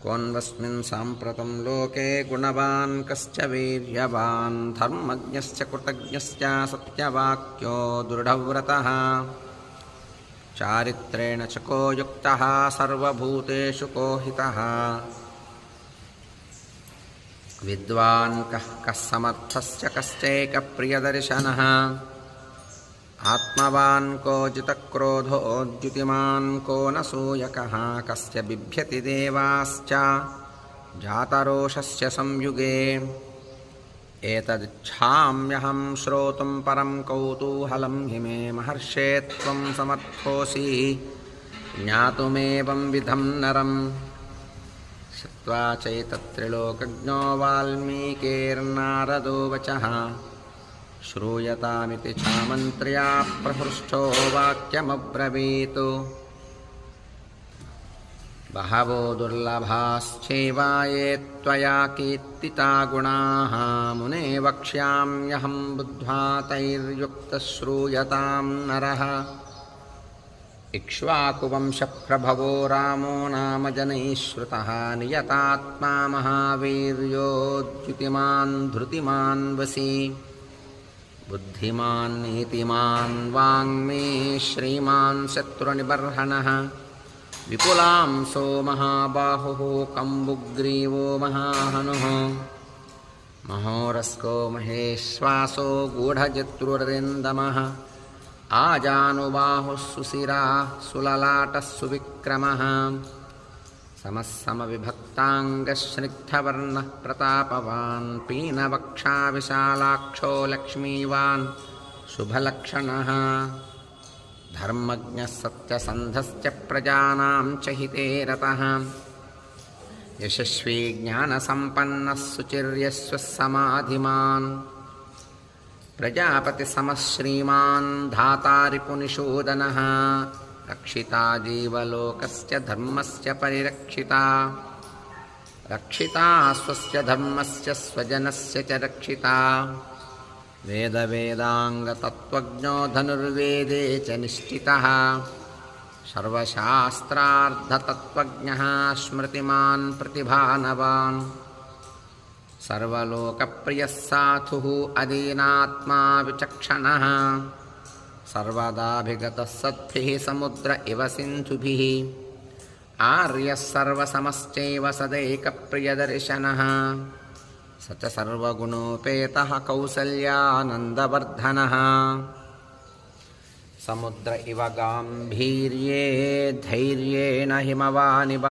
कोऽन्वस्मिन् साम्प्रतं लोके गुणवान् कश्च वीर्यवान् धर्मज्ञश्च कृतज्ञश्च सत्यवाक्यो दृढव्रतः चारित्रेण च को युक्तः सर्वभूतेषु को हितः विद्वान् कः समर्थश्च कश्चैकप्रियदर्शनः आत्मवान् को जितक्रोधो द्युतिमान् को न सूयकः कस्य बिभ्यति देवाश्च जातरोषस्य संयुगे एतदिच्छाम्यहं श्रोतुं परं कौतूहलं हि मे महर्षे त्वं समर्थोऽसि ज्ञातुमेवं विधं नरम् श्रुत्वा चैतत्रिलोकज्ञो वाल्मीकिर्नारदो वचः श्रूयतामिति चामन्त्र्या प्रहृष्टो वाक्यमब्रवीत् बहवो दुर्लभाश्चैव ये त्वया कीर्तिता गुणाः मुने वक्ष्याम्यहं बुद्ध्वा तैर्युक्तः श्रूयतां नरः इक्ष्वाकुवंशप्रभवो रामो नाम जनैः श्रुतः नियतात्मा महावीर्यो द्युतिमान् धृतिमान् वसी बुद्धिमान् नीतिमान् वाङ्मे श्रीमान् शत्रुनिबर्हणः विपुलांसो महाबाहुः कम्बुग्रीवो महाहनुः महोरस्को महेश्वासो गूढजत्रुरिन्दमः आजानुबाहुः सुशिराः सुललाटः सुविक्रमः समः समविभक्ताङ्गस्निग्धवर्णः प्रतापवान् पीनवक्षा विशालाक्षो लक्ष्मीवान् शुभलक्षणः धर्मज्ञः सत्यसन्धश्च प्रजानां च हिते रतः यशस्वी ज्ञानसम्पन्नः सुचिर्यस्वः समाधिमान् प्रजापतिसमः श्रीमान् धातारिपुनिषूदनः रक्षिता जीवलोकस्य धर्मस्य परिरक्षिता रक्षिता स्वस्य धर्मस्य स्वजनस्य च रक्षिता वेदवेदाङ्गतत्त्वज्ञो धनुर्वेदे च निष्ठितः सर्वशास्त्रार्थतत्त्वज्ञः स्मृतिमान् प्रतिभानवान् सर्वलोकप्रियः साधुः अदीनात्मा विचक्षणः सर्वदाभिगतः सद्भिः समुद्र इव सिन्धुभिः आर्यः सर्वसमश्चैव सदैकप्रियदर्शनः स च सर्वगुणोपेतः कौसल्यानन्दवर्धनः समुद्र इव गाम्भीर्ये धैर्येण हिमवानिव